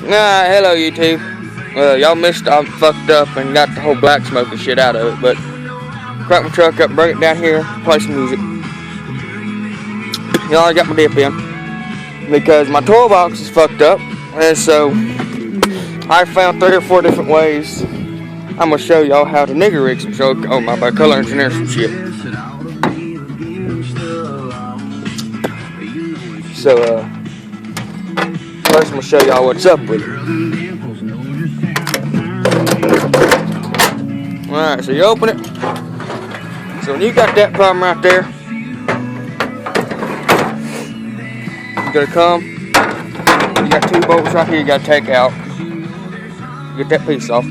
Hello YouTube. Y'all missed I fucked up and got the whole black smoke and shit out of it, but crank my truck up, bring it down here, play some music. Y'all got my dip in because my toolbox is fucked up, and so I found 3 or 4 different ways. I'm gonna show y'all how to nigger rig some shit. Oh my bad, color engineer some shit. So first I'm gonna show y'all what's up with it. Alright, so you open it. So when you got that problem right there, you're gonna come. You got 2 bolts right here you gotta take out. Get that piece off.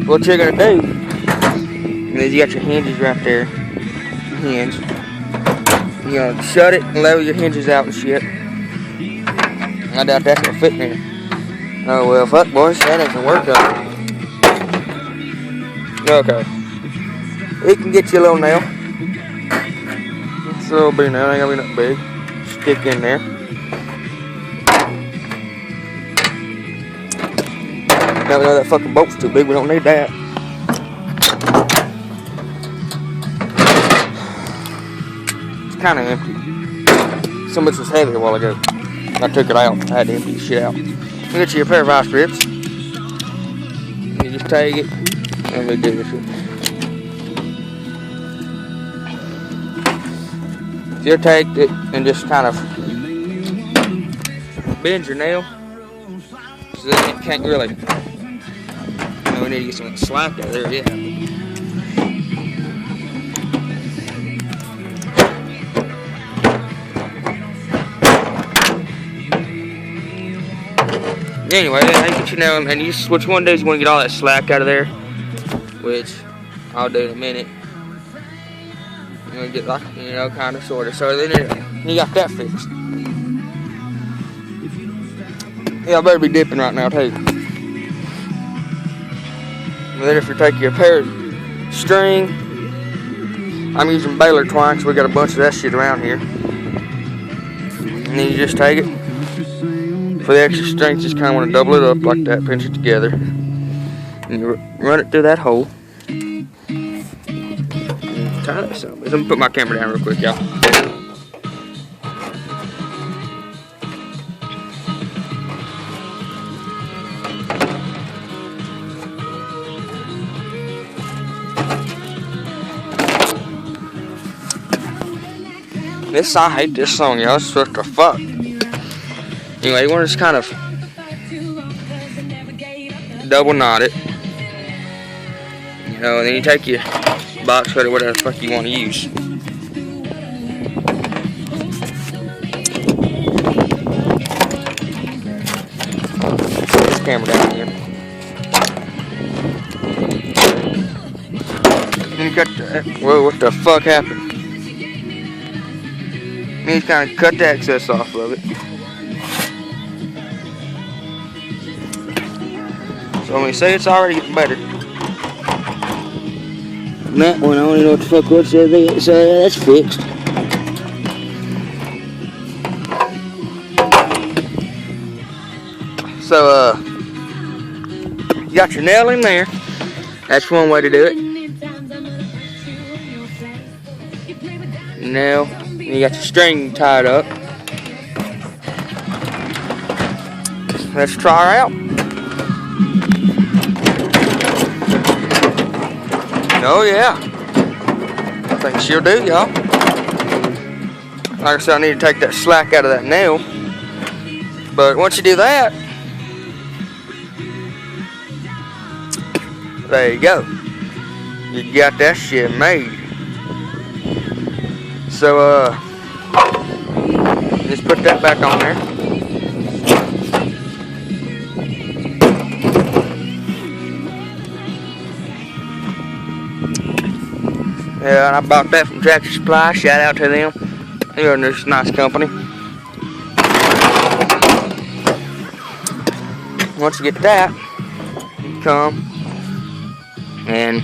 What you're gonna do is you got your hinges right there. Hinge. You're gonna shut it and level your hinges out and shit. I doubt that's gonna fit in there. Oh well, fuck boys, that ain't gonna work up. Okay. It can get you a little nail. It's a little big nail, ain't gonna be nothing big. Stick in there. Now we know that fucking bolt's too big, we don't need that. It's kinda empty. Some of this was heavy a while ago. I took it out, I had to empty the shit out. You get you a pair of vice grips. You just take it. Let me do this shit. You take it and just kind of bend your nail so that it can't really. We need to get some slack out of there, yeah. Anyway, I get your nail, and what you want to do is you want to get all that slack out of there, which I'll do in a minute. You want to get like, kind of, sort of. So then you got that fixed. Yeah, I better be dipping right now too. And then if you take your pair of string, I'm using baler twine because we got a bunch of that shit around here. And then you just take it. For the extra strength, just kind of want to double it up like that, pinch it together, and you run it through that hole. And tie this up. Let me put my camera down real quick, y'all. I hate this song, y'all. It's what the fuck. Anyway, you want to just kind of double knot it, and then you take your box cutter, whatever the fuck you want to use. Put this camera down here. Then you cut that. Whoa, what the fuck happened? Then you kind of cut the excess off of it. So when we say it's already getting better. And that one, I don't even know what the fuck it says, so that's fixed. So, you got your nail in there. That's one way to do it. Nail. And you got your string tied up. Let's try her out. Oh yeah, I think she'll do, y'all. Like I said, I need to take that slack out of that nail. But once you do that, there you go. You got that shit made. So just put that back on there. Yeah, and I bought that from Tractor Supply. Shout out to them. They're a nice company. Once you get that, you come and,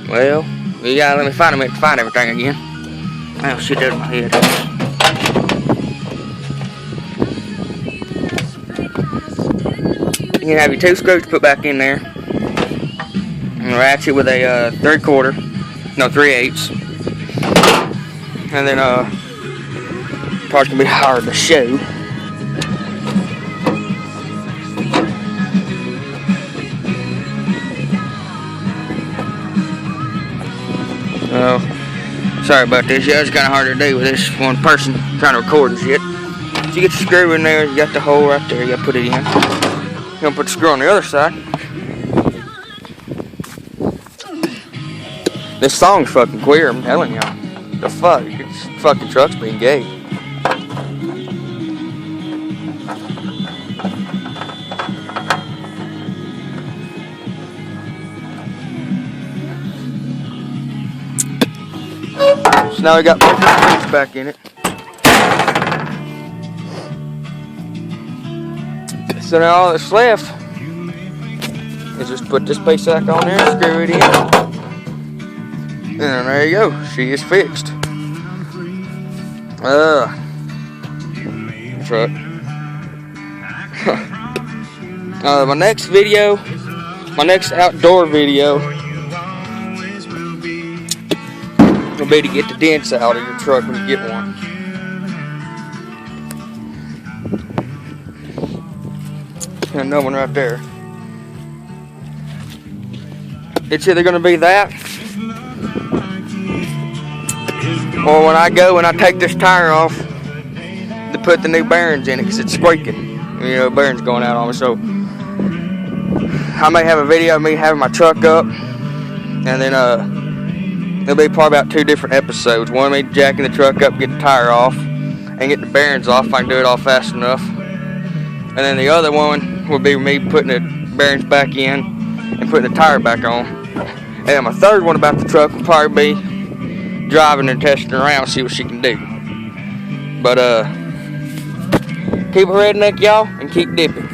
well, you gotta let me find them to find everything again. Oh shit, there's my head. You can have your 2 screws put back in there. And ratchet with a 3/4, no 3/8. And then part's gonna be hard to show. Oh, sorry about this. Yeah, it's kind of hard to do with this one person trying to record and shit. So you get your screw in there. You got the hole right there. You got to put it in. You're gonna put the screw on the other side. This song's fucking queer. I'm telling y'all. The fuck? This fucking truck's being gay. So now we got both the screws back in it. So now all that's left is just put this piece back on there and screw it in. And there you go. She is fixed. Truck. My next video, my next outdoor video, will be to get the dents out of your truck when you get one. And another one right there. It's either going to be that, or when I go and I take this tire off to put the new bearings in it, because it's squeaking. You know, bearings going out on me. So I may have a video of me having my truck up, and then there'll be probably about 2 different episodes. One of me jacking the truck up, get the tire off, and get the bearings off if I can do it all fast enough. And then the other one will be me putting the bearings back in and putting the tire back on. And my third one about the truck will probably be driving and testing around, see what she can do. But keep a redneck, y'all, and keep dipping.